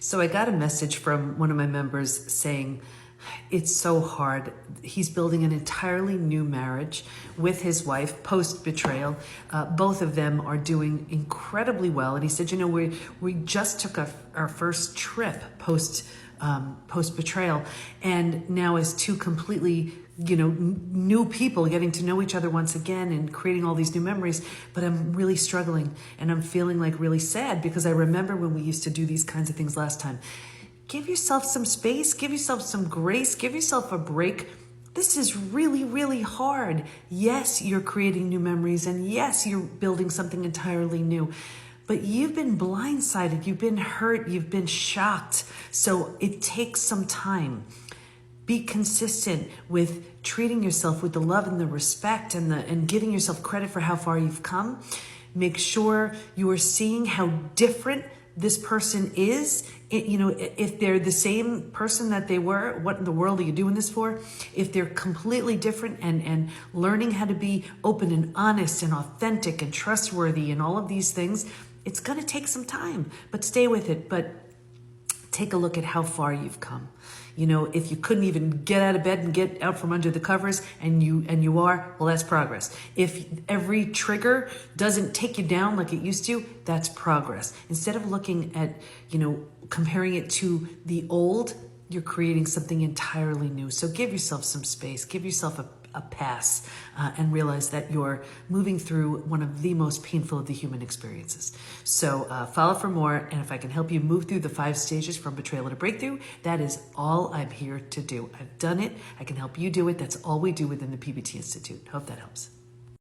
So I got a message from one of my members saying, it's so hard. He's building an entirely new marriage with his wife post-betrayal. Both of them are doing incredibly well. And he said, you know, we just took our first trip post-betrayal. And now as two completely, you know, new people getting to know each other once again and creating all these new memories. But I'm really struggling and I'm feeling like really sad because I remember when we used to do these kinds of things last time. Give yourself some space, give yourself some grace, give yourself a break. This is really, really hard. Yes, you're creating new memories, and yes, you're building something entirely new. But you've been blindsided, you've been hurt, you've been shocked. So it takes some time. Be consistent with treating yourself with the love and the respect and giving yourself credit for how far you've come. Make sure you are seeing how different this person is. You know, if they're the same person that they were, what in the world are you doing this for? If they're completely different and learning how to be open and honest and authentic and trustworthy and all of these things, it's going to take some time, but stay with it. But take a look at how far you've come. You know, if you couldn't even get out of bed and get out from under the covers and you are, well, that's progress. If every trigger doesn't take you down like it used to, that's progress. Instead of looking at, you know, comparing it to the old, you're creating something entirely new. So give yourself some space, give yourself a pass, and realize that you're moving through one of the most painful of the human experiences. So follow for more, and if I can help you move through the 5 stages from betrayal to breakthrough, that is all I'm here to do. I've done it. I can help you do it. That's all we do within the PBT Institute. Hope that helps.